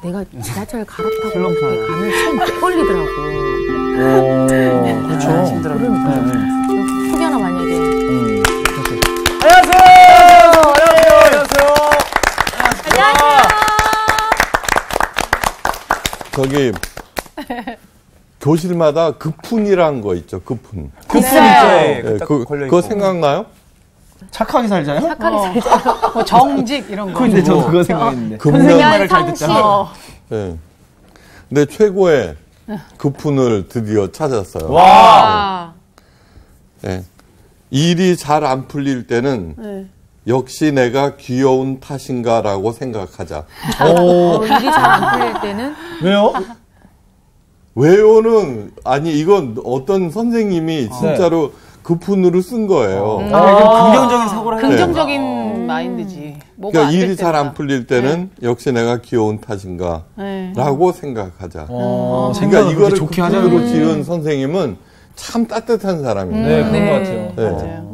내가 지하철 갈아타고 가면 손 빼걸리더라고. 그렇죠. 그러니까. 혹여나 만약에. 안녕하세요. 저기 교실마다 급훈이라는 거 있죠. 급훈. 급훈 있죠. 네, 그거 생각나요? 착하게 살자요? 착하게 살자. 뭐 정직 이런 거. 근데 저도 그거 생각했는데. 금년 잘 듣잖아. 네. 근데 최고의 급훈을 드디어 찾았어요. 와. 네. 일이 잘 안 풀릴 때는 역시 내가 귀여운 탓인가라고 생각하자. 일이 잘 안 풀릴 때는? 왜요? 왜요는 아니 이건 어떤 선생님이 진짜로 급훈으로 쓴 거예요. 긍정적인 사고를 하는 긍정적인 마인드지. 그러니까 일이 잘 안 풀릴 때는 역시 내가 귀여운 탓인가 라고 생각하자. 그러니까 이거를 좋게 하자고 급훈으로 지은 선생님은 참 따뜻한 사람입니다. 네, 그런 것 같아요. 네. 맞아요.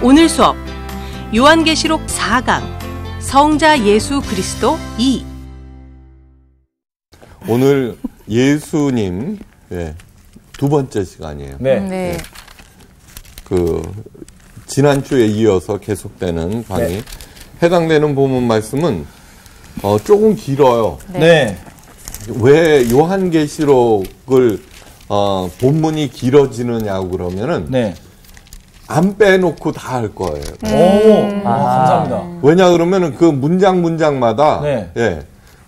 오늘 수업 요한계시록 4강 성자 예수 그리스도 2. 오늘 예수님 두 번째 시간이에요. 네. 그 지난주에 이어서 계속되는 강의. 해당되는 본문 말씀은 조금 길어요. 네. 왜 요한계시록을 본문이 길어지느냐고 그러면은 안 빼놓고 다 할 거예요. 감사합니다. 왜냐 그러면은 그 문장마다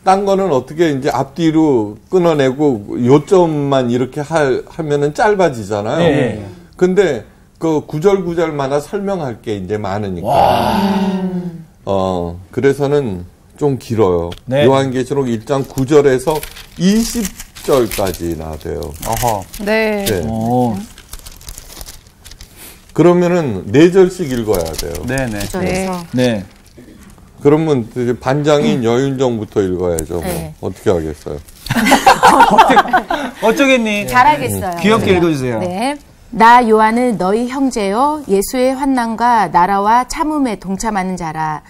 딴 거는 어떻게 이제 앞뒤로 끊어내고 요점만 이렇게 하면은 짧아지잖아요. 근데 그 구절마다 설명할 게 이제 많으니까. 그래서는 좀 길어요. 요한계시록 1장 9절에서 20절까지나 돼요. 네. 그러면은 4절씩 읽어야 돼요. 네. 그러면 이제 반장인 여윤정부터 읽어야죠. 뭐. 어떻게 하겠어요? 어쩌겠니? 잘하겠어요. 귀엽게 읽어주세요. 네. 나 요한은 너희 형제요 예수의 환난과 나라와 참음에 동참하는 자라.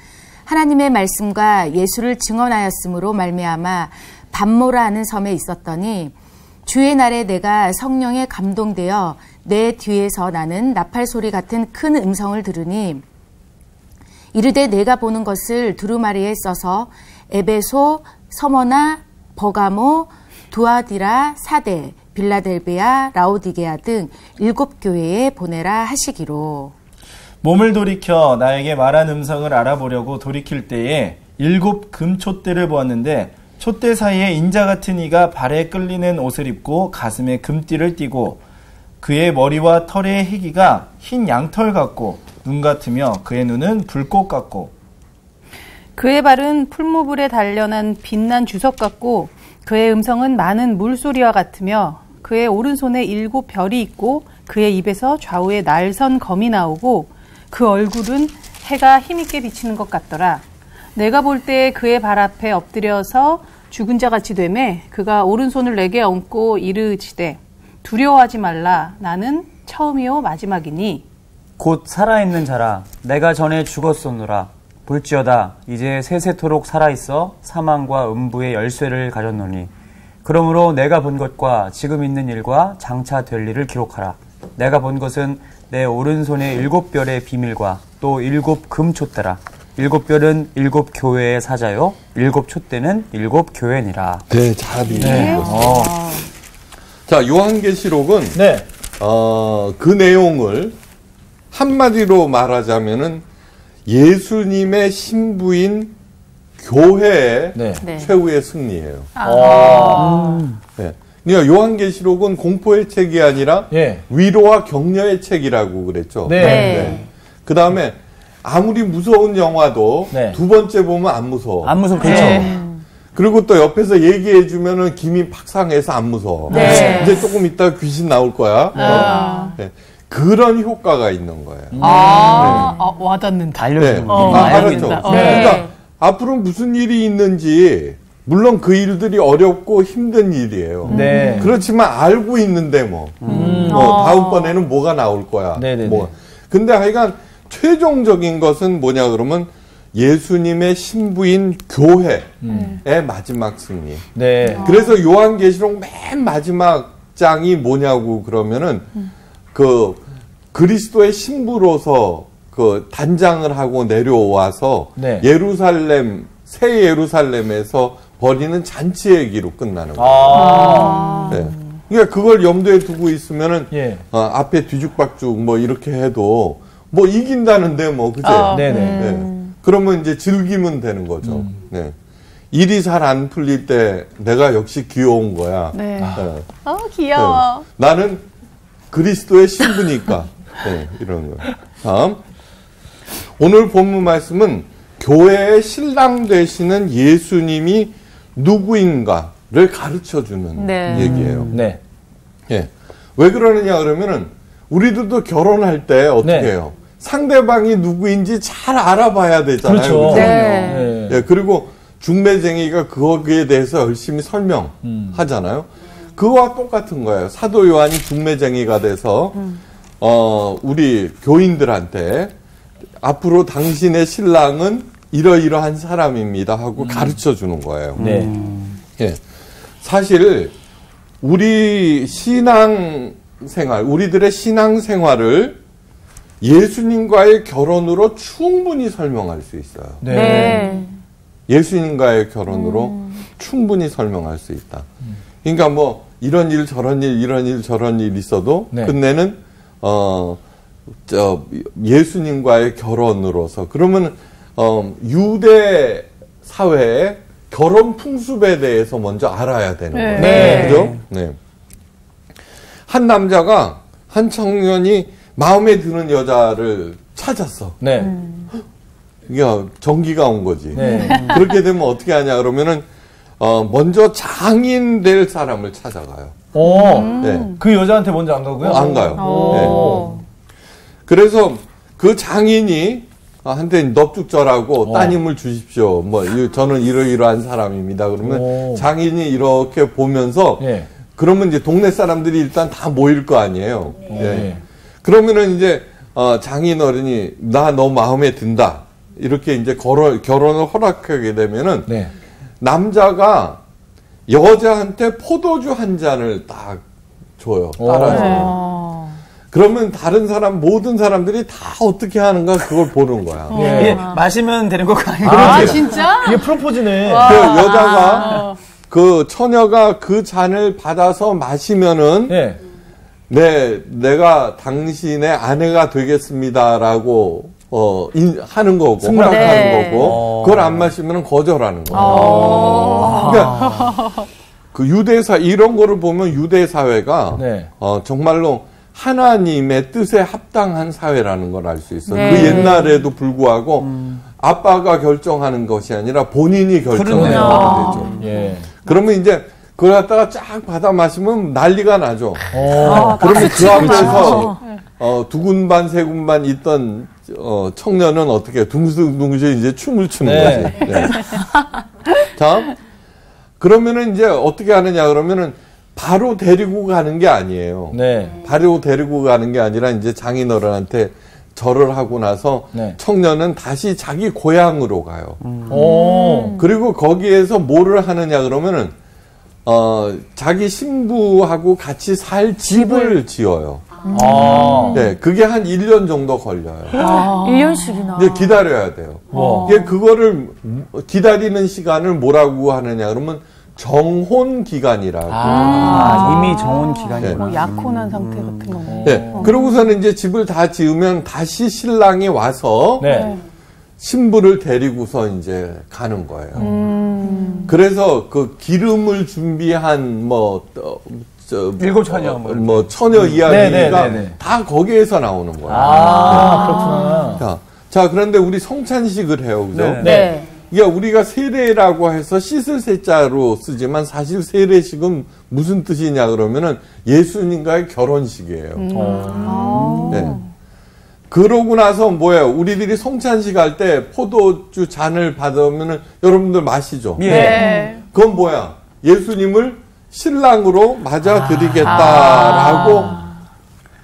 하나님의 말씀과 예수를 증언하였으므로 말미암아 밤모라 하는 섬에 있었더니 주의 날에 내가 성령에 감동되어 내 뒤에서 나는 나팔 소리 같은 큰 음성을 들으니 이르되 내가 보는 것을 두루마리에 써서 에베소, 서머나, 버가모, 두아디라, 사데, 빌라델베아, 라오디게아 등 7교회에 보내라 하시기로. 몸을 돌이켜 나에게 말한 음성을 알아보려고 돌이킬 때에 7 금촛대를 보았는데 촛대 사이에 인자 같은 이가 발에 끌리는 옷을 입고 가슴에 금띠를 띠고 그의 머리와 털의 희기가 흰 양털 같고 눈 같으며 그의 눈은 불꽃 같고 그의 발은 풀무불에 단련한 빛난 주석 같고 그의 음성은 많은 물소리와 같으며 그의 오른손에 7 별이 있고 그의 입에서 좌우에 날선 검이 나오고 그 얼굴은 해가 힘있게 비치는 것 같더라. 내가 볼 때 그의 발 앞에 엎드려서 죽은 자같이 되매 그가 오른손을 내게 얹고 이르시되 두려워하지 말라. 나는 처음이요 마지막이니 곧 살아있는 자라 내가 전에 죽었소노라. 볼지어다 이제 세세토록 살아있어 사망과 음부의 열쇠를 가졌노니 그러므로 내가 본 것과 지금 있는 일과 장차 될 일을 기록하라. 내가 본 것은 내 오른손의 7별의 비밀과 또 7 금촛대라. 7별은 7 교회의 사자요 7 촛대는 7 교회니라. 네, 잘 읽었어요. 자, 요한계시록은 그 내용을 한마디로 말하자면은 예수님의 신부인 교회의 최후의 승리예요. 그러니까 요한계시록은 공포의 책이 아니라 위로와 격려의 책이라고 그랬죠. 그 다음에 아무리 무서운 영화도 두 번째 보면 안 무서워. 안 무서워. 그렇죠. 그리고 또 옆에서 얘기해주면은 김이 팍 상해서 안 무서워. 이제 조금 있다가 귀신 나올 거야. 그런 효과가 있는 거예요. 와닿는다. 알려주는 알았죠. 그러니까 앞으로 무슨 일이 있는지 물론 그 일들이 어렵고 힘든 일이에요. 그렇지만 알고 있는데 다음번에는 뭐가 나올 거야. 근데 하여간 최종적인 것은 뭐냐 그러면 예수님의 신부인 교회의 마지막 승리. 네. 그래서 요한계시록 맨 마지막 장이 뭐냐고 그러면은 그 그리스도의 신부로서 그 단장을 하고 내려와서 네. 예루살렘 새 예루살렘에서 벌이는 잔치의 기로 끝나는 거예요. 네. 그러니까 그걸 염두에 두고 있으면은 예. 앞에 뒤죽박죽 뭐 이렇게 해도 뭐 이긴다는데 뭐 그죠? 네. 그러면 이제 즐기면 되는 거죠. 네. 일이 잘 안 풀릴 때 내가 역시 귀여운 거야. 네. 네. 귀여워. 네. 나는 그리스도의 신부니까. 네, 이런 거예요. 다음. 오늘 본문 말씀은 교회의 신랑 되시는 예수님이 누구인가를 가르쳐주는 네. 얘기예요. 네. 예. 왜 그러느냐 그러면은 우리들도 결혼할 때 어떻게 네. 해요? 상대방이 누구인지 잘 알아봐야 되잖아요. 그렇죠. 네. 예, 그리고 중매쟁이가 거기에 대해서 열심히 설명하잖아요. 그거와 똑같은 거예요. 사도 요한이 중매쟁이가 돼서 우리 교인들한테 앞으로 당신의 신랑은 이러이러한 사람입니다 하고 가르쳐 주는 거예요. 네. 예. 사실 우리 신앙생활, 우리들의 신앙생활을 예수님과의 결혼으로 충분히 설명할 수 있어요. 네. 예수님과의 결혼으로 충분히 설명할 수 있다. 그러니까 뭐 이런 일 저런 일 이런 일 저런 일 있어도 네. 끝내는 예수님과의 결혼으로서 그러면 유대 사회의 결혼 풍습에 대해서 먼저 알아야 되는 거예요. 네. 그죠? 네. 한 남자가 한 청년이 마음에 드는 여자를 찾았어. 네. 이게 전기가 온 거지. 네. 그렇게 되면 어떻게 하냐 그러면은 먼저 장인 될 사람을 찾아가요. 네. 그 여자한테 먼저 안 가고요? 안 가요. 네. 그래서 그 장인이 한테 넙죽절하고 따님을 주십시오. 뭐 저는 이러이러한 사람입니다. 그러면 장인이 이렇게 보면서 네. 그러면 이제 동네 사람들이 일단 다 모일 거 아니에요. 네. 그러면은 이제 장인 어른이 나 너 마음에 든다. 이렇게 이제 결혼을 허락하게 되면은 네. 남자가 여자한테 포도주 한 잔을 딱 줘요. 따라줘요. 그러면 다른 사람 모든 사람들이 다 어떻게 하는가 그걸 보는 거야. 예. 마시면 되는 거 아니에요? 아 진짜? 이게 프로포즈네. 그 여자가 그 처녀가 그 잔을 받아서 마시면은 네. 내가 당신의 아내가 되겠습니다라고 하는 거고 허락하는 네. 거고 그걸 안 마시면 거절하는 거예요. 그러니까 그 유대사 이런 거를 보면 유대 사회가 네. 정말로 하나님의 뜻에 합당한 사회라는 걸 알 수 있어요. 네. 그 옛날에도 불구하고 아빠가 결정하는 것이 아니라 본인이 결정하는 되죠. 예. 그러면 이제 그걸 갖다가 쫙 받아 마시면 난리가 나죠. 그러면 그 앞에서 두 군반 세 군반 있던 청년은 어떻게 둥실둥실 이제 춤을 추는 네. 거지. 네. 자, 그러면은 이제 어떻게 하느냐 그러면은 바로 데리고 가는 게 아니에요. 네. 바로 데리고 가는 게 아니라 이제 장인어른한테 절을 하고 나서 네. 청년은 다시 자기 고향으로 가요. 그리고 거기에서 뭐를 하느냐 그러면은 자기 신부하고 같이 살 집을 지어요. 네, 그게 한 1년 정도 걸려요. 1년씩이나. 이제 기다려야 돼요. 이게 그거를 기다리는 시간을 뭐라고 하느냐 그러면 정혼 기간이라고. 이미 정혼 기간이구나. 네. 뭐 약혼한 상태 같은 건가요? 네. 그러고서는 이제 집을 다 지으면 다시 신랑이 와서 네. 신부를 데리고서 이제 가는 거예요. 그래서 그 기름을 준비한 일곱 처녀 처녀 이야기가 다 거기에서 나오는 거예요. 그렇구나. 자, 그런데 우리 성찬식을 해요. 그죠? 네. 이게 우리가 세례라고 해서 씻을 세자로 쓰지만 사실 세례식은 무슨 뜻이냐 그러면은 예수님과의 결혼식이에요. 네. 그러고 나서 뭐예요? 우리들이 성찬식 할 때 포도주 잔을 받으면은 여러분들 마시죠? 네. 그건 뭐야? 예수님을 신랑으로 맞아드리겠다라고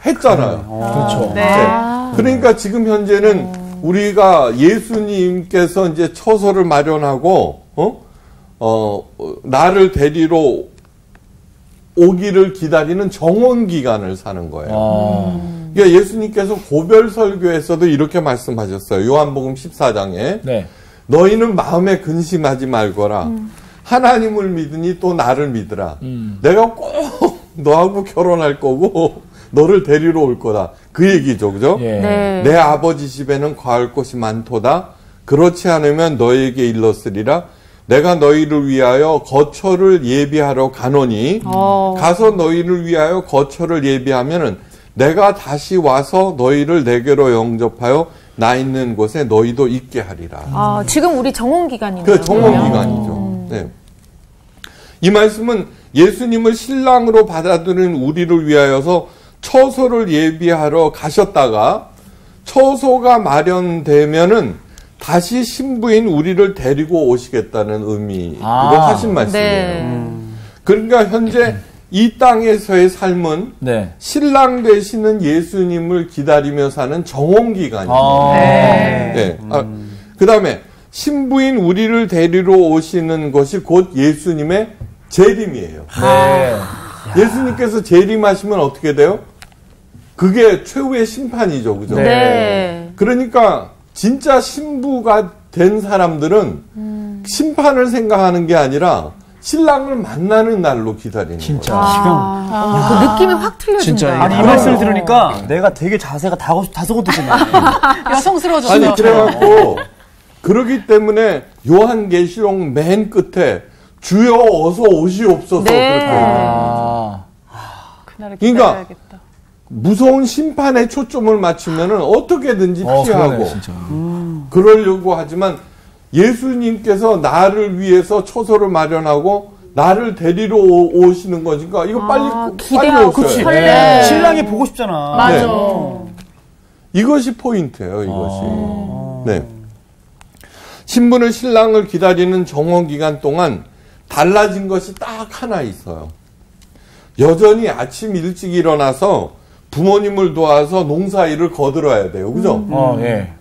했잖아요. 그렇죠. 네. 그러니까 지금 현재는 우리가 예수님께서 이제 처소를 마련하고 나를 데리러 오기를 기다리는 정원 기간을 사는 거예요. 그러니까 예수님께서 고별 설교에서도 이렇게 말씀하셨어요. 요한복음 14장에 네. 너희는 마음에 근심하지 말거라. 하나님을 믿으니 또 나를 믿으라. 내가 꼭 너하고 결혼할 거고 너를 데리러 올 거다. 그 얘기죠. 그죠? 예. 네. 내 아버지 집에는 거할 곳이 많도다. 그렇지 않으면 너에게 일렀으리라. 내가 너희를 위하여 거처를 예비하러 가노니 가서 너희를 위하여 거처를 예비하면은 내가 다시 와서 너희를 내게로 영접하여 나 있는 곳에 너희도 있게 하리라. 지금 우리 정원 기간이네요. 그 정원 기간이죠. 네. 이 말씀은 예수님을 신랑으로 받아들이는 우리를 위하여서 처소를 예비하러 가셨다가 처소가 마련되면은 다시 신부인 우리를 데리고 오시겠다는 의미로 하신 말씀이에요. 네. 그러니까 현재 이 땅에서의 삶은 네. 신랑 되시는 예수님을 기다리며 사는 정원기간입니다. 네. 그 다음에 신부인 우리를 데리러 오시는 것이 곧 예수님의 재림이에요. 네. 예수님께서 재림하시면 어떻게 돼요? 그게 최후의 심판이죠. 그죠? 네. 그러니까 진짜 신부가 된 사람들은 심판을 생각하는 게 아니라 신랑을 만나는 날로 기다리는 진짜. 거예요. 그 느낌이 확 틀려진다. 진짜. 아니, 이 말씀을 들으니까 내가 되게 자세가 다소곳해지네. 여성스러워졌어. 아니, 그래갖고, 그러기 때문에 요한계시록 맨 끝에 주여 어서 오시옵소서. 네. 그렇게 얘기해요. 그날을 그러니까 기다려야겠다. 무서운 심판에 초점을 맞추면은 어떻게든지 피하고 그러네, 진짜. 그러려고 하지만 예수님께서 나를 위해서 처소를 마련하고 나를 데리러 오시는 거니까 이거 빨리 오셔야 돼. 네. 신랑이 보고 싶잖아. 맞아. 네. 이것이 포인트예요. 이것이. 네. 신부는 신랑을 기다리는 정원 기간 동안 달라진 것이 딱 하나 있어요. 여전히 아침 일찍 일어나서 부모님을 도와서 농사일을 거들어야 돼요. 그죠? 예.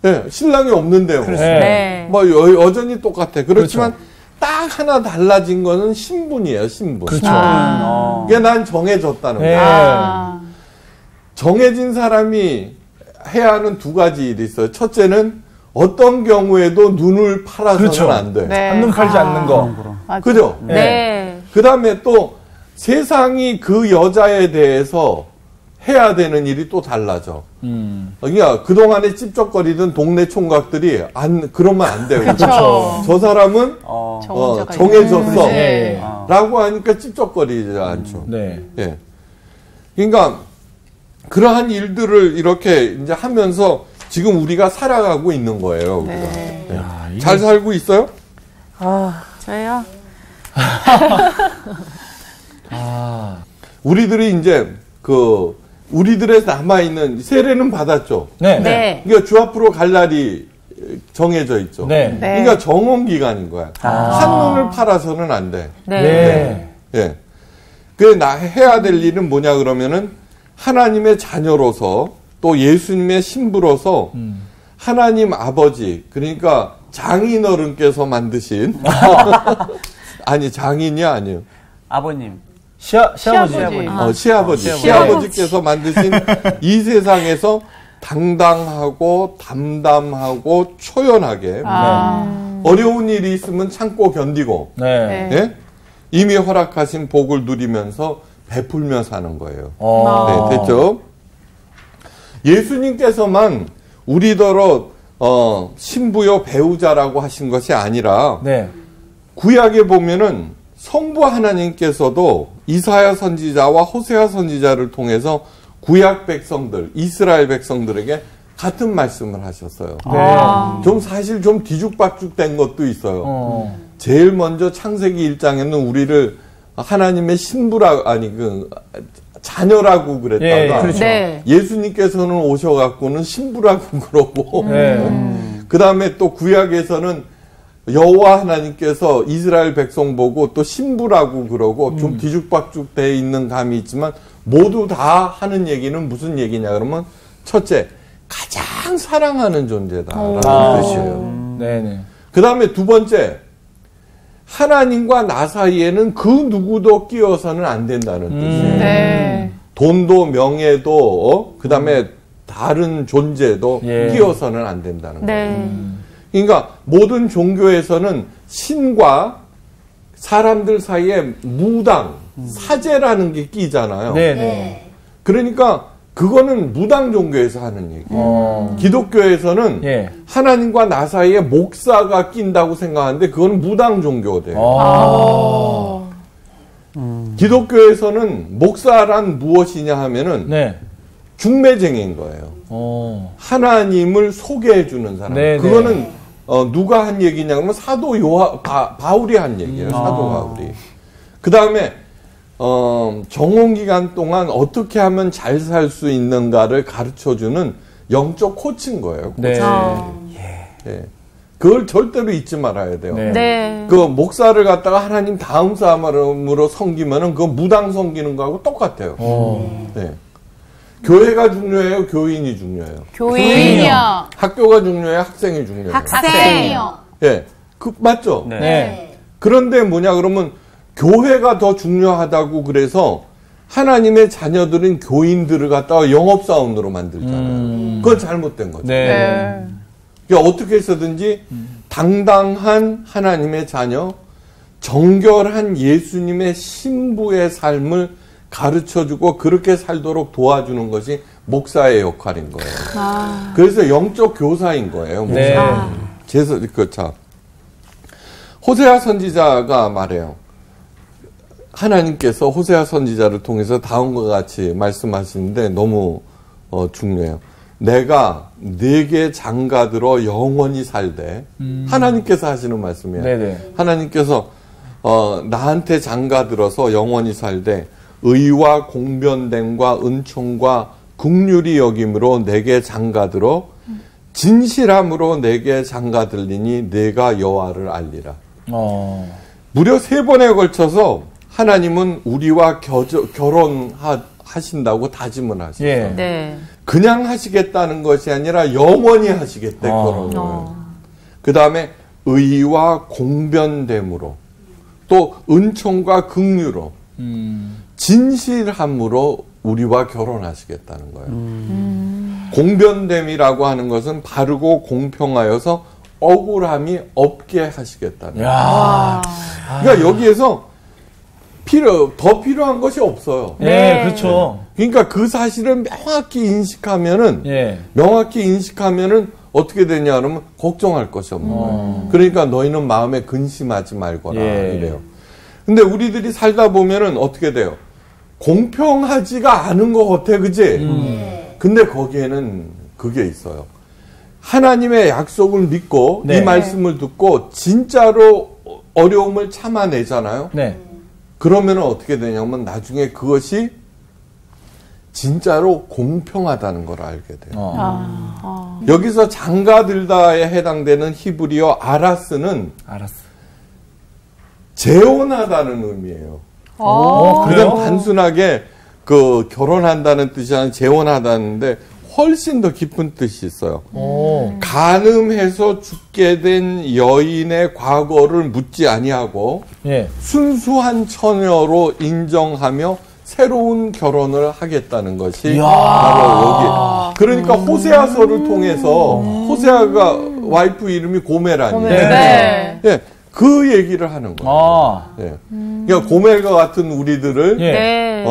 네, 신랑이 없는데요. 네. 뭐 여전히 똑같아. 그렇지만 그렇죠. 딱 하나 달라진 거는 신분이에요. 신분. 그렇죠. 이게 난 정해졌다는 네. 거예요. 정해진 사람이 해야 하는 두 가지 일이 있어요. 첫째는 어떤 경우에도 눈을 팔아서는 그렇죠. 안 돼. 네. 한눈 팔지 않는 거. 그죠? 네. 그 다음에 또 세상이 그 여자에 대해서 해야 되는 일이 또 달라져. 그러니까 그동안에 찝쩍거리던 동네 총각들이 그러면 안 돼요. 그렇죠. 저 사람은 정해졌어. 네. 라고 하니까 찝쩍거리지 않죠. 네. 예. 그러니까 그러한 일들을 이렇게 이제 하면서 지금 우리가 살아가고 있는 거예요. 우리가. 네. 네. 야, 잘 살고 있어요? 저요? 우리들이 이제 우리들에 남아있는 세례는 받았죠. 네. 네. 그러니까 주 앞으로 갈 날이 정해져 있죠. 네. 그러니까 정원 기간인 거야. 한눈을 팔아서는 안 돼. 네. 예. 해야 될 일은 뭐냐 그러면은 하나님의 자녀로서 또 예수님의 신부로서 하나님 아버지, 그러니까 장인어른께서 만드신 아니 장인이 아니에요. 아버님. 시아버지께서 만드신 이 세상에서 당당하고 담담하고 초연하게 어려운 일이 있으면 참고 견디고 네. 예? 이미 허락하신 복을 누리면서 베풀며 사는 거예요. 네, 됐죠? 예수님께서만 우리더러 신부요 배우자라고 하신 것이 아니라 네. 구약에 보면은 성부 하나님께서도 이사야 선지자와 호세아 선지자를 통해서 구약 백성들, 이스라엘 백성들에게 같은 말씀을 하셨어요. 좀 사실 좀 뒤죽박죽된 것도 있어요. 제일 먼저 창세기 1장에는 우리를 하나님의 자녀라고 그랬다가 예, 그렇죠. 네. 예수님께서는 오셔갖고는 신부라고 그러고 그 다음에 또 구약에서는 여호와 하나님께서 이스라엘 백성 보고 또 신부라고 그러고 좀 뒤죽박죽 돼 있는 감이 있지만 모두 다 하는 얘기는 무슨 얘기냐 그러면 첫째, 가장 사랑하는 존재다라는 뜻이에요. 네네. 그 다음에 두 번째, 하나님과 나 사이에는 그 누구도 끼어서는 안 된다는 뜻이에요. 네. 돈도 명예도 그 다음에 다른 존재도 끼어서는 안 된다는 거예요. 그러니까 모든 종교에서는 신과 사람들 사이에 무당, 사제라는 게 끼잖아요. 네네. 그러니까 그거는 무당 종교에서 하는 얘기예요. 기독교에서는 하나님과 나 사이에 목사가 낀다고 생각하는데 그거는 무당 종교돼요. 기독교에서는 목사란 무엇이냐 하면은 중매쟁이인 거예요. 하나님을 소개해 주는 사람. 그거는 누가 한 얘기냐 그러면 사도 바울이 한 얘기예요. 사도 바울이. 그 다음에 정혼기간 동안 어떻게 하면 잘 살 수 있는가를 가르쳐주는 영적 코치인 거예요. 코치. 그걸 절대로 잊지 말아야 돼요. 그 목사를 갖다가 하나님 다음 사람으로 섬기면은 그건 무당 섬기는 거하고 똑같아요. 교회가 중요해요? 교인이 중요해요? 교인이요. 학교가 중요해요? 학생이 중요해요? 학생이요. 맞죠? 그런데 뭐냐 그러면 교회가 더 중요하다고 그래서 하나님의 자녀들은 교인들을 갖다가 영업사원으로 만들잖아요. 그건 잘못된 거죠. 그러니까 어떻게 해서든지 당당한 하나님의 자녀, 정결한 예수님의 신부의 삶을 가르쳐주고 그렇게 살도록 도와주는 것이 목사의 역할인 거예요. 그래서 영적 교사인 거예요. 목사는. 호세아 선지자가 말해요. 하나님께서 호세아 선지자를 통해서 다음과 같이 말씀하시는데 너무 중요해요. 내가 네게 장가들어 영원히 살되 하나님께서 하시는 말씀이에요. 하나님께서 나한테 장가들어서 영원히 살되 의와 공변됨과 은총과 긍휼히 여김으로 내게 장가들어 진실함으로 내게 장가들리니 내가 여호와를 알리라. 무려 3번에 걸쳐서 하나님은 우리와 결혼하신다고 다짐을 하셨어요. 그냥 하시겠다는 것이 아니라 영원히 하시겠대, 결혼을. 그 다음에 의와 공변됨으로 또 은총과 긍휼로 진실함으로 우리와 결혼하시겠다는 거예요. 공변됨이라고 하는 것은 바르고 공평하여서 억울함이 없게 하시겠다는 거예요. 그러니까 여기에서 더 필요한 것이 없어요. 그렇죠. 그러니까 그 사실을 명확히 인식하면은 어떻게 되냐 그러면 걱정할 것이 없는 거예요. 그러니까 너희는 마음에 근심하지 말거라 이래요. 근데 우리들이 살다 보면은 어떻게 돼요? 공평하지가 않은 것 같아, 그지? 근데 거기에는 그게 있어요. 하나님의 약속을 믿고 이 말씀을 듣고 진짜로 어려움을 참아내잖아요. 그러면 어떻게 되냐면 나중에 그것이 진짜로 공평하다는 걸 알게 돼요. 여기서 장가들다에 해당되는 히브리어 아라스는 재혼하다는 의미예요. 그냥 단순하게 결혼한다는 뜻이 아니라 재혼하다는데 훨씬 더 깊은 뜻이 있어요. 간음해서 죽게 된 여인의 과거를 묻지 아니하고 순수한 처녀로 인정하며 새로운 결혼을 하겠다는 것이 바로 여기. 그러니까 호세아서를 통해서 호세아가 와이프 이름이 고멜 아니에요. 그 얘기를 하는 거예요. 그러니까 고멜과 같은 우리들을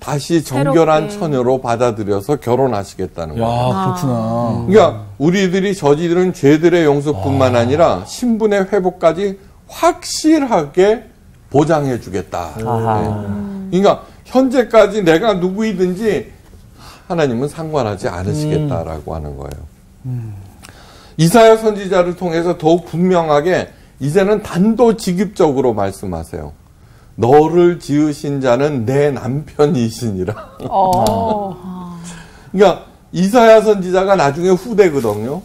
다시 정결한 처녀로 받아들여서 결혼하시겠다는 거예요. 그렇구나. 그러니까 우리들이 저지른 죄들의 용서뿐만 아니라 신분의 회복까지 확실하게 보장해 주겠다. 그러니까 현재까지 내가 누구이든지 하나님은 상관하지 않으시겠다라고 하는 거예요. 이사야 선지자를 통해서 더욱 분명하게 이제는 단도직입적으로 말씀하세요. 너를 지으신 자는 내 남편이시니라. 그러니까 이사야 선지자가 나중에 후대거든요.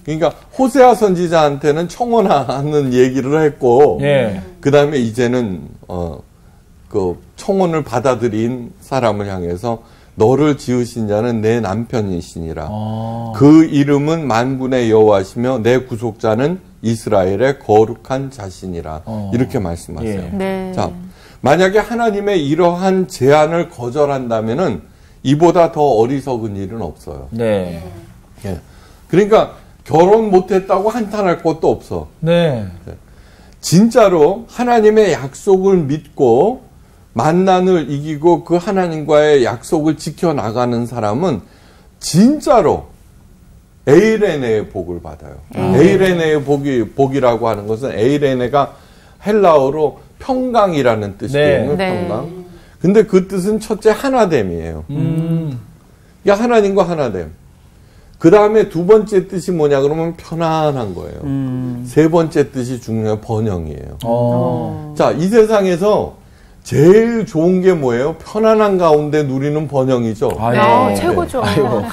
그러니까 호세아 선지자한테는 청혼하는 얘기를 했고, 그 다음에 이제는 청혼을 받아들인 사람을 향해서 너를 지으신 자는 내 남편이시니라. 그 이름은 만군의 여호와시며 내 구속자는 이스라엘의 거룩한 자신이라. 이렇게 말씀하세요. 예. 네. 자, 만약에 하나님의 이러한 제안을 거절한다면은 이보다 더 어리석은 일은 없어요. 네. 예. 그러니까 결혼 못했다고 한탄할 것도 없어. 네. 진짜로 하나님의 약속을 믿고 만난을 이기고 그 하나님과의 약속을 지켜나가는 사람은 진짜로 에이레네의 복을 받아요. 에이레네의 복이라고 하는 것은 에이레네가 헬라어로 평강이라는 뜻이거든요. 네. 평강. 근데 그 뜻은 첫째 하나됨이에요. 그러니까 하나님과 하나됨. 그 다음에 두 번째 뜻이 뭐냐 그러면 편안한 거예요. 세 번째 뜻이 중요한 번영이에요. 자, 이 세상에서 제일 좋은 게 뭐예요? 편안한 가운데 누리는 번영이죠. 최고죠.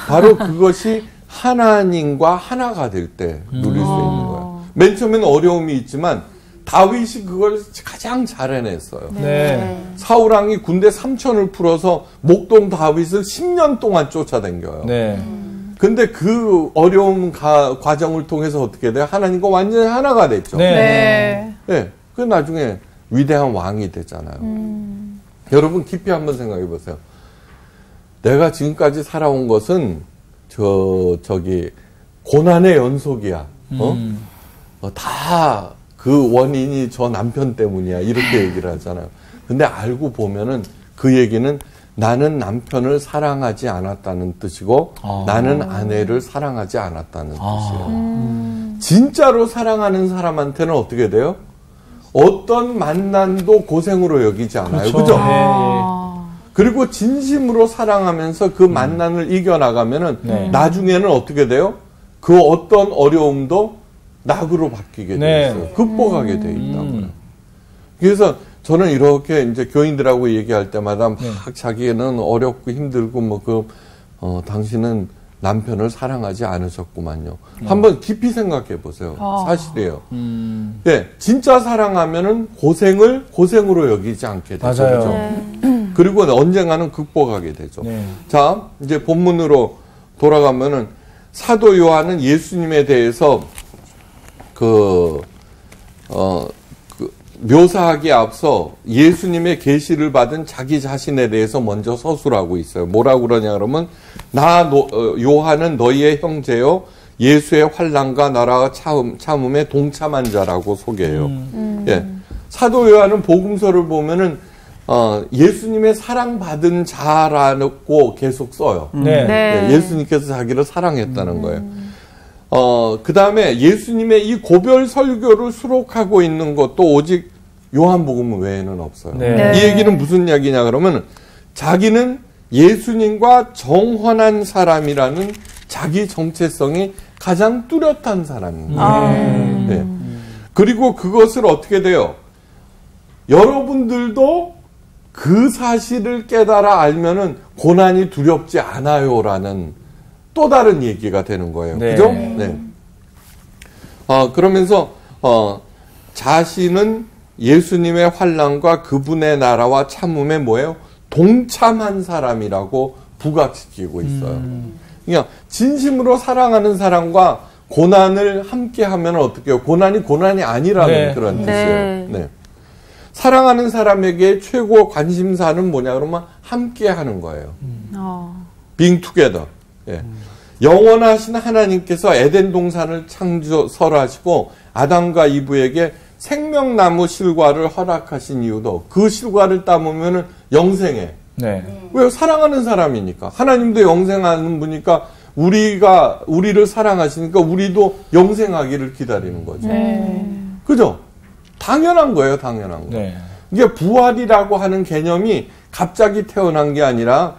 바로 그것이 하나님과 하나가 될 때 누릴 수 있는 거예요. 맨 처음에는 어려움이 있지만 다윗이 그걸 가장 잘 해냈어요. 네. 사울왕이 군대 3,000을 풀어서 목동 다윗을 10년 동안 쫓아다녀요. 네. 근데 그 어려운 과정을 통해서 어떻게 돼요? 하나님과 완전히 하나가 됐죠. 네. 네. 그 나중에 위대한 왕이 됐잖아요. 여러분 깊이 한번 생각해 보세요. 내가 지금까지 살아온 것은 저기 고난의 연속이야. 다 그 원인이 저 남편 때문이야. 이렇게 얘기를 하잖아요. 근데 알고 보면은 그 얘기는 나는 남편을 사랑하지 않았다는 뜻이고 나는 아내를 사랑하지 않았다는 뜻이에요. 진짜로 사랑하는 사람한테는 어떻게 돼요? 어떤 만남도 고생으로 여기지 않아요. 그죠? 그리고 진심으로 사랑하면서 그 만남을 이겨나가면은 나중에는 어떻게 돼요? 그 어떤 어려움도 낙으로 바뀌게 돼 있어요. 극복하게 돼 있다고요. 그래서 저는 이렇게 이제 교인들하고 얘기할 때마다 막 자기는 어렵고 힘들고 당신은 남편을 사랑하지 않으셨구만요. 한번 깊이 생각해 보세요. 사실이에요. 예, 진짜 사랑하면은 고생을 고생으로 여기지 않게 되죠. 맞아요. 그렇죠? 그리고 언젠가는 극복하게 되죠. 자, 이제 본문으로 돌아가면은 사도 요한은 예수님에 대해서 묘사하기에 앞서 예수님의 계시를 받은 자기 자신에 대해서 먼저 서술하고 있어요. 뭐라고 그러냐 그러면 요한은 너희의 형제요 예수의 환난과 나라와 참음에 동참한 자라고 소개해요. 예. 사도 요한은 복음서를 보면은 예수님의 사랑받은 자라고 계속 써요. 네, 예수님께서 자기를 사랑했다는 거예요. 그 다음에 예수님의 이 고별 설교를 수록하고 있는 것도 오직 요한복음 외에는 없어요. 이 얘기는 무슨 이야기냐 그러면 자기는 예수님과 정혼한 사람이라는 자기 정체성이 가장 뚜렷한 사람입니다. 네. 그리고 그것을 어떻게 돼요? 여러분들도 그 사실을 깨달아 알면은 고난이 두렵지 않아요라는 또 다른 얘기가 되는 거예요. 그죠? 네. 그러면서, 자신은 예수님의 환난과 그분의 나라와 참음에 뭐예요? 동참한 사람이라고 부각시키고 있어요. 그러니까, 진심으로 사랑하는 사람과 고난을 함께 하면 어떻게 해요? 고난이 아니라는 그런 뜻이에요. 네. 사랑하는 사람에게 최고 관심사는 뭐냐 그러면 함께 하는 거예요. being together. 예. 영원하신 하나님께서 에덴 동산을 설하시고 아담과 이브에게 생명나무 실과를 허락하신 이유도 그 실과를 따보면 영생해. 왜? 사랑하는 사람이니까. 하나님도 영생하는 분이니까 우리를 사랑하시니까 우리도 영생하기를 기다리는 거죠. 그죠? 당연한 거예요, 당연한 거. 이게 부활이라고 하는 개념이 갑자기 태어난 게 아니라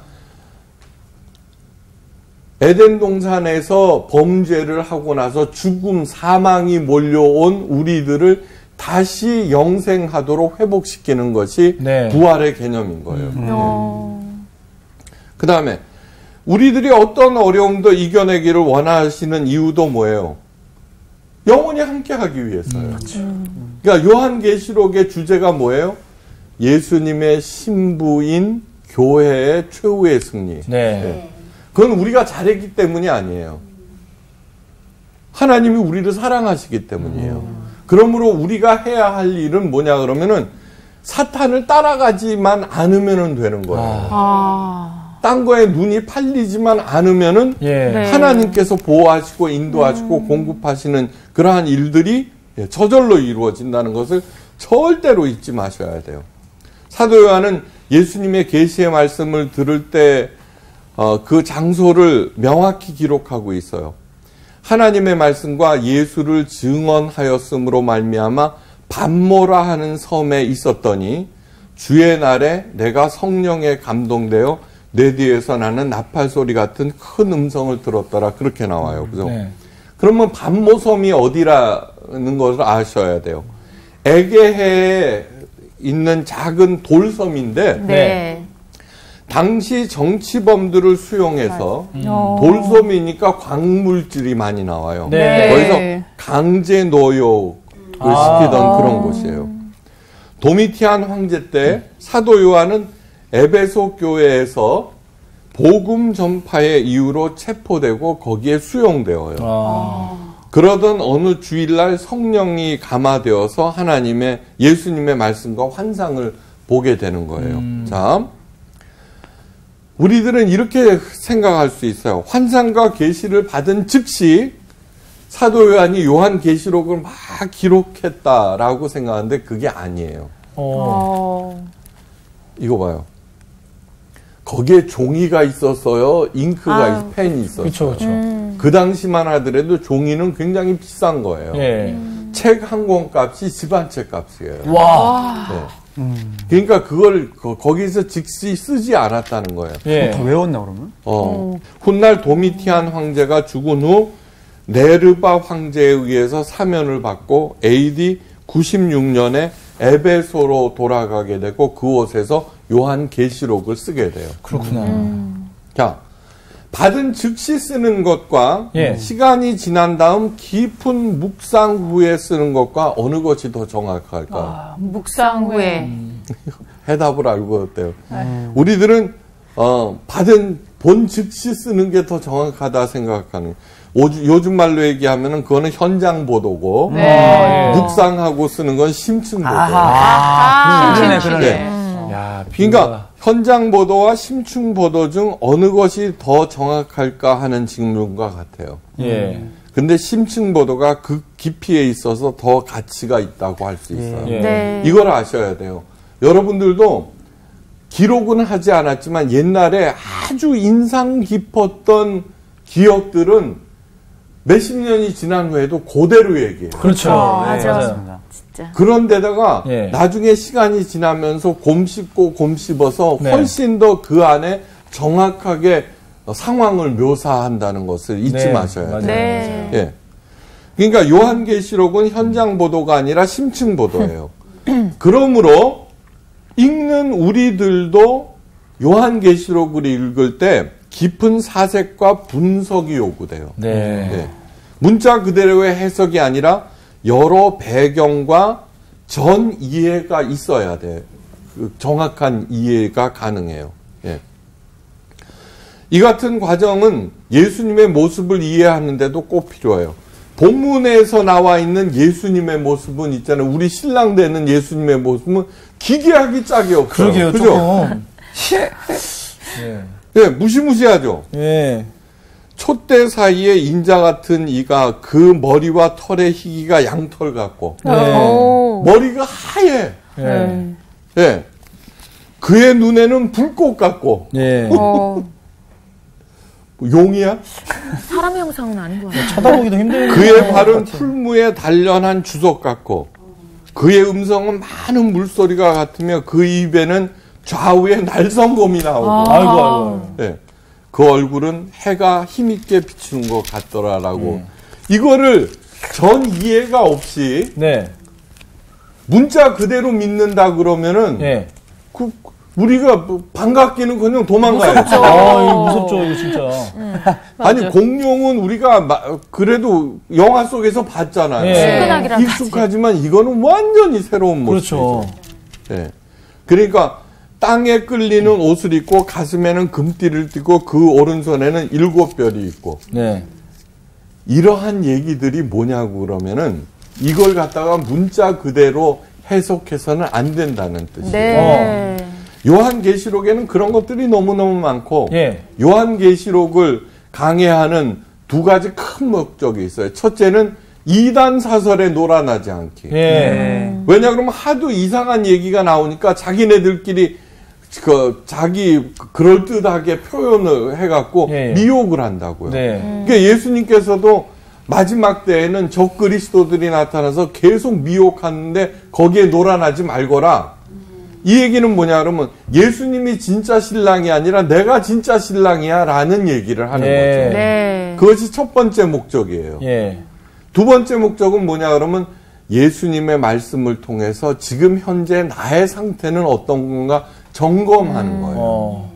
에덴 동산에서 범죄를 하고 나서 죽음, 사망이 몰려온 우리들을 다시 영생하도록 회복시키는 것이 부활의 개념인 거예요. 그 다음에 우리들이 어떤 어려움도 이겨내기를 원하시는 이유도 뭐예요? 영원히 함께하기 위해서요. 그러니까 요한계시록의 주제가 뭐예요? 예수님의 신부인 교회의 최후의 승리. 네. 그건 우리가 잘했기 때문이 아니에요. 하나님이 우리를 사랑하시기 때문이에요. 그러므로 우리가 해야 할 일은 뭐냐 그러면은 사탄을 따라가지만 않으면 되는 거예요. 딴 거에 눈이 팔리지만 않으면은 하나님께서 보호하시고 인도하시고 공급하시는 그러한 일들이 저절로 이루어진다는 것을 절대로 잊지 마셔야 돼요. 사도 요한은 예수님의 계시의 말씀을 들을 때 그 장소를 명확히 기록하고 있어요. 하나님의 말씀과 예수를 증언하였으므로 말미암아 밤모라 하는 섬에 있었더니 주의 날에 내가 성령에 감동되어 내 뒤에서 나는 나팔 소리 같은 큰 음성을 들었더라. 그렇게 나와요. 그죠? 그러면 밤모섬이 어디라는 것을 아셔야 돼요. 에게해에 있는 작은 돌섬인데 당시 정치범들을 수용해서 돌섬이니까 광물질이 많이 나와요. 거기서 강제 노역을 시키던 그런 곳이에요. 도미티안 황제 때 사도 요한은 에베소 교회에서 복음 전파의 이유로 체포되고 거기에 수용되어요. 그러던 어느 주일날 성령이 감화되어서 예수님의 말씀과 환상을 보게 되는 거예요. 자, 우리들은 이렇게 생각할 수 있어요. 환상과 계시를 받은 즉시 사도 요한이 요한 계시록을 막 기록했다라고 생각하는데 그게 아니에요. 이거 봐요. 거기에 종이가 있었어요. 잉크가 펜이 있었어요. 그쵸. 그 당시만 하더라도 종이는 굉장히 비싼 거예요. 책 한 권 값이 집 한 채 값이에요. 와. 그러니까 그걸 거기서 즉시 쓰지 않았다는 거예요. 더 외웠나 그러면? 훗날 도미티안 황제가 죽은 후 네르바 황제에 의해서 사면을 받고 AD 96년에 에베소로 돌아가게 되고 그곳에서 요한 계시록을 쓰게 돼요. 그렇구나. 자, 받은 즉시 쓰는 것과 시간이 지난 다음 깊은 묵상 후에 쓰는 것과 어느 것이 더 정확할까? 묵상 후에. 해답을 알고 어때요? 우리들은 본 즉시 쓰는 게 더 정확하다 생각하는. 요즘 말로 얘기하면은 그거는 현장 보도고 묵상하고 쓰는 건 심층 보도예요. 그러네. 그러니까 현장 보도와 심층 보도 중 어느 것이 더 정확할까 하는 질문과 같아요. 근데 심층 보도가 그 깊이에 있어서 더 가치가 있다고 할 수 있어요. 이걸 아셔야 돼요. 여러분들도 기록은 하지 않았지만 옛날에 아주 인상 깊었던 기억들은 몇십 년이 지난 후에도 그대로 얘기해요. 그렇죠. 맞아요. 진짜. 그런데다가 나중에 시간이 지나면서 곰씹어서 훨씬 더 그 안에 정확하게 상황을 묘사한다는 것을 잊지 마셔야 돼요. 그러니까 요한계시록은 현장 보도가 아니라 심층 보도예요. 그러므로 읽는 우리들도 요한계시록을 읽을 때 깊은 사색과 분석이 요구돼요. 문자 그대로의 해석이 아니라 여러 배경과 전 이해가 있어야 돼. 정확한 이해가 가능해요. 이 같은 과정은 예수님의 모습을 이해하는데도 꼭 필요해요. 본문에서 나와 있는 예수님의 모습은 있잖아요. 우리 신랑 되는 예수님의 모습은 기괴하기 짝이 없어요. 그러게요. 그죠? 무시무시하죠. 촛대 사이에 인자 같은 이가 그 머리와 털의 희기가 양털 같고 머리가 하얘. 그의 눈에는 불꽃 같고. 용이야? 사람 형상은 아닌 것 같아요. 쳐다보기도 힘든. 그의 발은 풀무에 단련한 주석 같고 그의 음성은 많은 물소리가 같으며 그 입에는 좌우에 날성검이 나오고. 아이고. 그 얼굴은 해가 힘있게 비추는 것 같더라라고. 이거를 전 이해가 없이 문자 그대로 믿는다 그러면은 우리가 반갑기는 그냥 도망가요. 무섭죠, 이거 진짜. 아니 공룡은 우리가 그래도 영화 속에서 봤잖아요. 익숙하지만 이거는 완전히 새로운 모습이죠. 그렇죠. 그러니까 땅에 끌리는 옷을 입고 가슴에는 금띠를 띠고 그 오른손에는 7별이 있고. 네. 이러한 얘기들이 뭐냐고 그러면은 이걸 갖다가 문자 그대로 해석해서는 안 된다는 뜻이에요. 네. 요한계시록에는 그런 것들이 너무너무 많고 예. 요한계시록을 강해하는 두 가지 큰 목적이 있어요. 첫째는 이단 사설에 놀아나지 않기. 예. 왜냐 그러면 하도 이상한 얘기가 나오니까 자기네들끼리 자기 그럴듯하게 표현을 해갖고 예. 미혹을 한다고요. 네. 그러니까 예수님께서도 마지막 때에는 적 그리스도들이 나타나서 계속 미혹하는데 거기에 놀아나지 말거라. 이 얘기는 뭐냐 그러면 예수님이 진짜 신랑이 아니라 내가 진짜 신랑이야 라는 얘기를 하는 예. 거죠. 네. 그것이 첫 번째 목적이에요. 예. 두 번째 목적은 뭐냐 그러면 예수님의 말씀을 통해서 지금 현재 나의 상태는 어떤 건가 점검하는 거예요.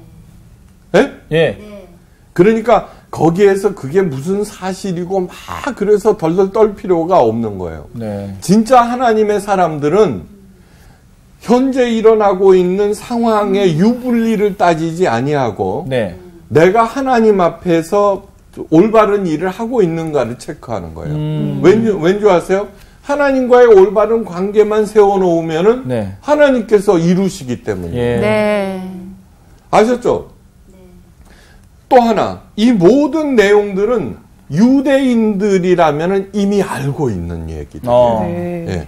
예? 예. 그러니까 거기에서 그게 무슨 사실이고 막 그래서 덜덜 떨 필요가 없는 거예요. 네. 진짜 하나님의 사람들은 현재 일어나고 있는 상황의 유불리를 따지지 아니하고 네. 내가 하나님 앞에서 올바른 일을 하고 있는가를 체크하는 거예요. 왠지 아세요? 하나님과의 올바른 관계만 세워놓으면은 네. 하나님께서 이루시기 때문에. 예. 네. 아셨죠? 또 하나, 이 모든 내용들은 유대인들이라면 이미 알고 있는 얘기들이에요. 예.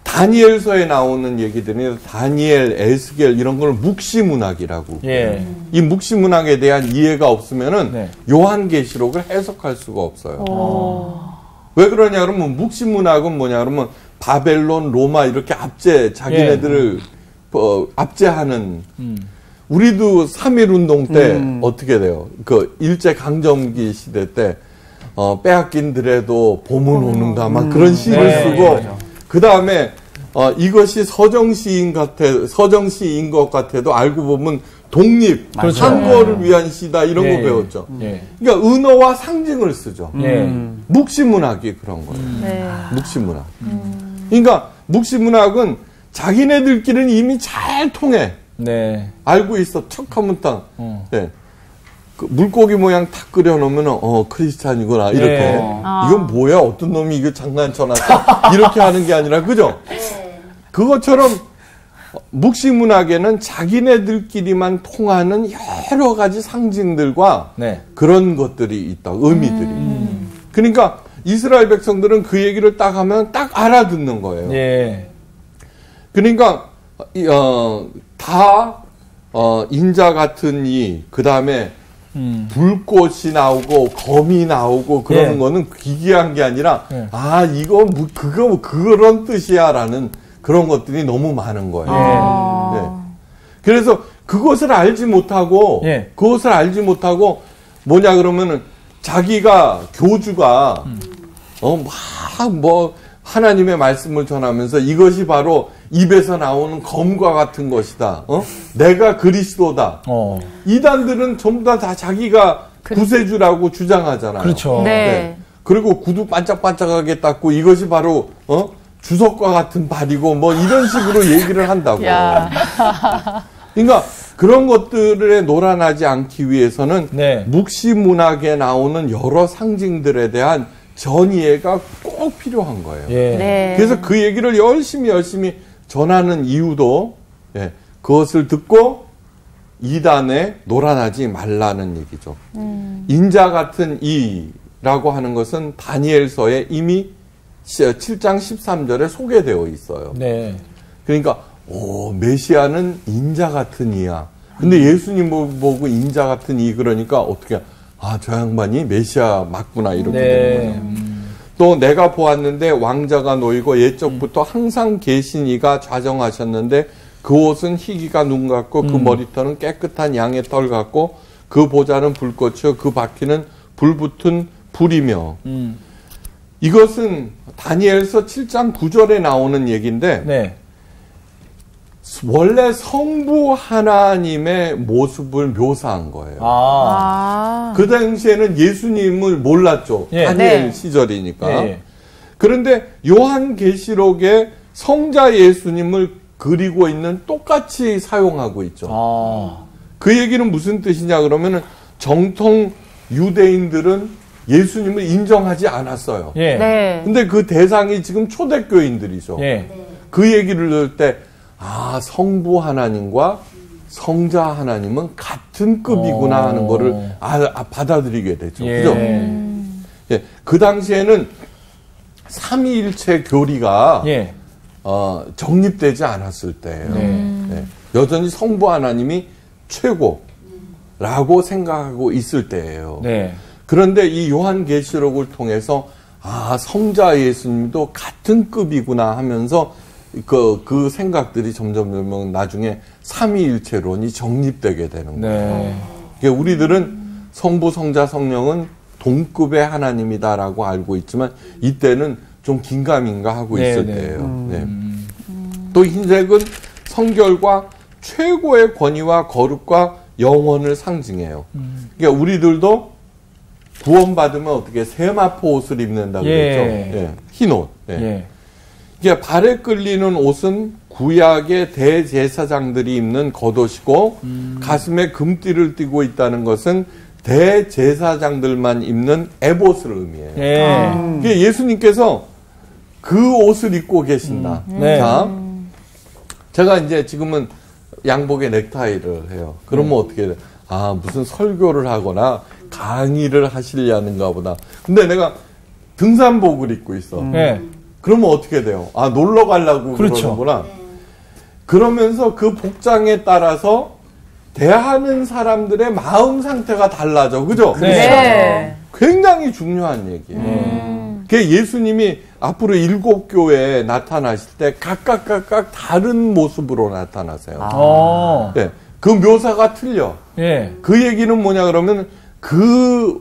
다니엘서에 나오는 얘기들이 다니엘, 에스겔 이런 걸 묵시문학이라고. 예. 이 묵시문학에 대한 이해가 없으면은 네. 요한계시록을 해석할 수가 없어요. 왜 그러냐 그러면 묵시문학은 뭐냐 그러면 바벨론, 로마 이렇게 자기네들을 압제하는 우리도 3.1운동 때 어떻게 돼요? 그 일제강점기 시대 때 빼앗긴들에도 봄은 오는가 막 그런 시를 네, 쓰고 맞아. 그 다음에 이것이 서정시인 것 같아도 알고 보면 독립, 그렇죠. 상고를 위한 시다 이런 거 배웠죠. 예. 그러니까 은어와 상징을 쓰죠. 예. 묵시문학이 그런 거예요. 네. 묵시문학. 그러니까 묵시문학은 자기네들끼리는 이미 잘 통해. 네. 알고 있어. 척하면 딱. 네. 그 물고기 모양 탁 끓여놓으면 크리스찬이구나 이렇게. 이건 뭐야? 어떤 놈이 이거 장난쳐놨어? 이렇게 하는 게 아니라 그죠? 그것처럼 묵시문학에는 자기네들끼리만 통하는 여러 가지 상징들과 네. 그런 것들이 있다. 의미들이. 그러니까 이스라엘 백성들은 그 얘기를 딱 하면 딱 알아듣는 거예요. 예. 그러니까 다 인자 같은 이 그다음에 불꽃이 나오고 검이 나오고 그러는 예. 거는 기괴한 게 아니라 예. 이거 그런 뜻이야라는 그런 것들이 너무 많은 거예요. 네. 그래서 그것을 알지 못하고 예. 뭐냐 그러면은 자기가 교주가 하나님의 말씀을 전하면서 이것이 바로 입에서 나오는 검과 같은 것이다. 내가 그리스도다. 이단들은 전부 다 자기가 구세주라고 주장하잖아요. 그렇죠. 네. 그리고 구두 반짝반짝하게 닦고 이것이 바로 주석과 같은 발이고 뭐 이런 식으로 얘기를 한다고요. 그러니까 그런 것들에 놀아나지 않기 위해서는 네. 묵시문학에 나오는 여러 상징들에 대한 전이해가 꼭 필요한 거예요. 예. 네. 그래서 그 얘기를 열심히 전하는 이유도 그것을 듣고 이단에 놀아나지 말라는 얘기죠. 인자 같은 이라고 하는 것은 다니엘서에 이미 7장 13절에 소개되어 있어요. 네. 그러니까 메시아는 인자 같은 이야. 근데 예수님 보고 인자 같은 이 그러니까 어떻게 저 양반이 메시아 맞구나 이렇게 되는 거예요. 또 내가 보았는데 왕자가 놓이고 옛적부터 항상 계신 이가 좌정하셨는데 그 옷은 희기가 눈 같고 그 머리털은 깨끗한 양의 털 같고 그 보좌는 불꽃이요 그 바퀴는 불붙은 불이며 이것은 다니엘서 7장 9절에 나오는 얘기인데 네. 원래 성부 하나님의 모습을 묘사한 거예요. 그 당시에는 예수님을 몰랐죠. 예. 다니엘 네. 시절이니까. 예. 그런데 요한계시록에 성자 예수님을 그리고 있는 똑같이 사용하고 있죠. 그 얘기는 무슨 뜻이냐 그러면은 정통 유대인들은 예수님을 인정하지 않았어요. 예. 네. 근데 그 대상이 지금 초대교인들이죠. 예. 그 얘기를 들을 때, 성부 하나님과 성자 하나님은 같은 급이구나 하는 거를 받아들이게 되죠. 예. 그죠? 예. 그 당시에는 삼위일체 교리가 예. 정립되지 않았을 때예요. 예. 여전히 성부 하나님이 최고라고 생각하고 있을 때예요. 네. 그런데 이 요한계시록을 통해서 성자 예수님도 같은 급이구나 하면서 그 생각들이 점점 나중에 삼위일체론이 정립되게 되는 거예요. 네. 우리들은 성부, 성자, 성령은 동급의 하나님이다라고 알고 있지만 이때는 좀 긴가민가 하고 있을 때예요. 네. 또 흰색은 성결과 최고의 권위와 거룩과 영원을 상징해요. 그러니까 우리들도 구원받으면 어떻게 세마포 옷을 입는다고 그랬죠. 예. 흰 옷. 예. 이게 발에 끌리는 옷은 구약의 대제사장들이 입는 겉옷이고 가슴에 금띠를 띠고 있다는 것은 대제사장들만 입는 에봇을 의미해요. 예수님께서 그 옷을 입고 계신다. 자, 제가 이제 지금은 양복에 넥타이를 해요. 그러면 어떻게 돼? 무슨 설교를 하거나 강의를 하시려는가 보다. 근데 내가 등산복을 입고 있어. 그러면 어떻게 돼요? 놀러 가려고 그렇죠. 그러는구나. 그러면서 그 복장에 따라서 대하는 사람들의 마음 상태가 달라져. 그죠? 네. 굉장히 중요한 얘기예요. 예수님이 앞으로 7교회에 나타나실 때 각각 다른 모습으로 나타나세요. 네. 그 묘사가 틀려. 그 얘기는 뭐냐 그러면 그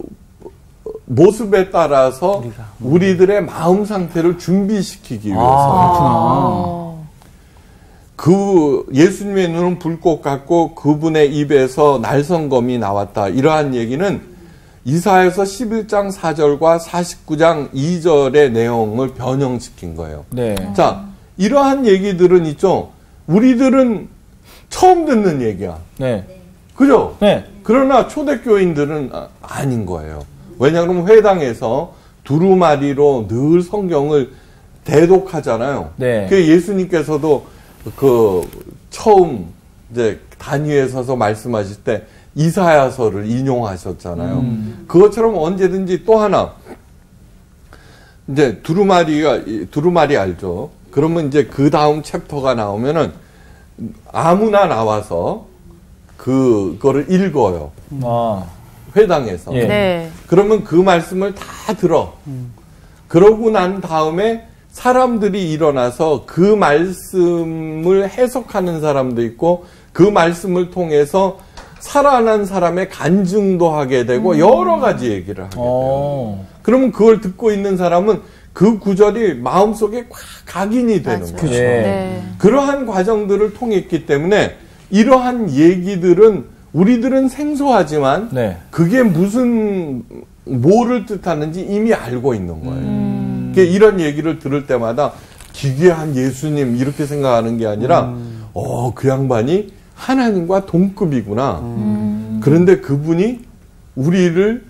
모습에 따라서 우리들의 마음 상태를 준비시키기 위해서. 그 예수님의 눈은 불꽃 같고 그분의 입에서 날성검이 나왔다. 이러한 얘기는 이사야서 11장 4절과 49장 2절의 내용을 변형시킨 거예요. 네. 자, 이러한 얘기들은 있죠. 우리들은 처음 듣는 얘기야. 네. 그죠? 네. 그러나 초대교인들은 아닌 거예요. 왜냐하면 회당에서 두루마리로 늘 성경을 대독하잖아요. 네. 그 예수님께서도 처음 이제 단위에 서서 말씀하실 때 이사야서를 인용하셨잖아요. 그것처럼 언제든지 또 하나 이제 두루마리 알죠? 그러면 이제 그 다음 챕터가 나오면은 아무나 나와서 그거를 읽어요. 회당에서. 예. 네. 그러면 그 말씀을 다 들어. 그러고 난 다음에 사람들이 일어나서 그 말씀을 해석하는 사람도 있고 그 말씀을 통해서 살아난 사람의 간증도 하게 되고 여러 가지 얘기를 하게 돼요. 그러면 그걸 듣고 있는 사람은 그 구절이 마음속에 꽉 각인이 되는 거예요. 네. 그러한 과정들을 통했기 때문에 이러한 얘기들은 우리들은 생소하지만 그게 뭐를 뜻하는지 이미 알고 있는 거예요. 그러니까 이런 얘기를 들을 때마다 기괴한 예수님 이렇게 생각하는 게 아니라 그 양반이 하나님과 동급이구나. 그런데 그분이 우리를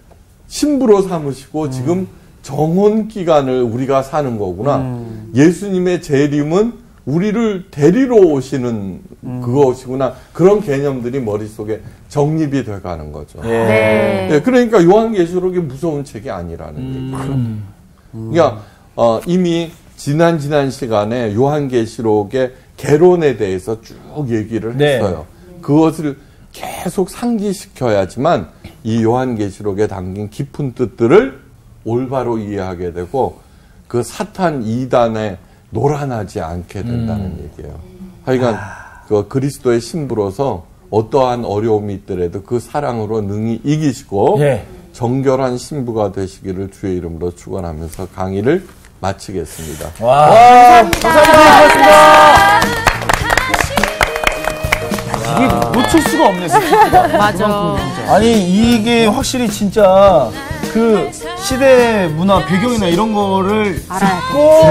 신부로 삼으시고 지금 정혼 기간을 우리가 사는 거구나. 예수님의 재림은 우리를 데리러 오시는 그것이구나. 그런 개념들이 머릿속에 정립이 돼가는 거죠. 네. 네, 그러니까 요한계시록이 무서운 책이 아니라는 얘기죠. 그러니까 이미 지난 시간에 요한계시록의 개론에 대해서 쭉 얘기를 했어요. 그것을 계속 상기시켜야지만 이 요한계시록에 담긴 깊은 뜻들을 올바로 이해하게 되고 그 사탄 이단에 놀아나지 않게 된다는 얘기예요. 하여간 그 그리스도의 신부로서 어떠한 어려움이 있더라도 그 사랑으로 능히 이기시고 정결한 신부가 되시기를 주의 이름으로 축원하면서 강의를 마치겠습니다. 와, 감사합니다. 이게 놓칠 수가 없네, 진짜. 맞아. 아니, 이게 확실히 진짜 그 시대 문화 배경이나 이런 거를 듣고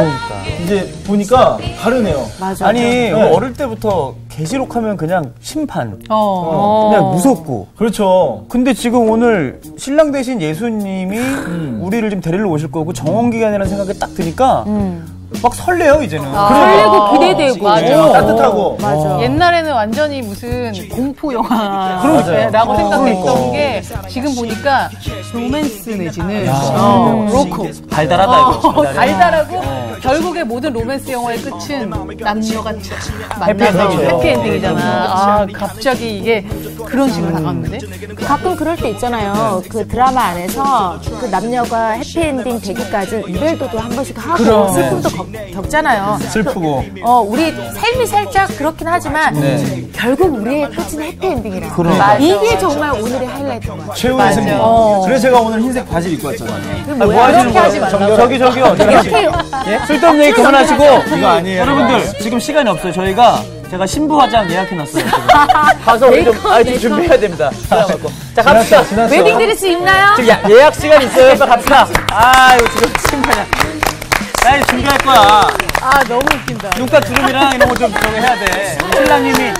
이제 보니까 다르네요. 맞아. 아니 네. 어릴 때부터 계시록하면 그냥 심판, 그냥 무섭고. 그렇죠. 근데 지금 오늘 신랑 대신 예수님이 우리를 좀 데리러 오실 거고 정원 기간이라는 생각이 딱 드니까 막 설레요 이제는. 설레고 기대되고. 맞아. 따뜻하고. 맞아. 옛날에는 완전히 무슨 공포 영화 그러니까요. 라고 생각했던 게 지금 보니까 로맨스 내지는 로코 달달하다 이거. 달달하고 결국에 모든 로맨스 영화의 끝은 남녀가 만나서 해피엔딩이잖아. 아 갑자기 이게 그런 식으로 나갔는데 가끔 그럴 때 있잖아요. 그 드라마 안에서 그 남녀가 해피엔딩 되기까지 이별도도 한 번씩 하고 슬픔도 겪잖아요. 슬프고. 우리 삶이 살짝 그렇긴 하지만 결국 우리의 끝은 해피엔딩이라. 이게 정말 오늘의 하이라이트인 것 같아요. 최후의 승리. 그래서 제가 오늘 흰색 바지를 입고 왔잖아요. 뭐 하시는 거예요? 저기요. 쓸데없는 얘기 그만하시고. 이거 아니에요. 여러분들 지금 시간이 없어요. 제가 신부 화장 예약해놨어요. 가서 우리 좀 준비해야 됩니다. 자 갑시다. 웨딩드레스 입나요? 지금 예약 시간 있어요. 빨리 갑시다. 이거 지금 신부냐. 나 이제 준비할 거야. 너무 웃긴다. 눈가 주름이랑 이런 거 좀 저기 해야 돼. 신랑님이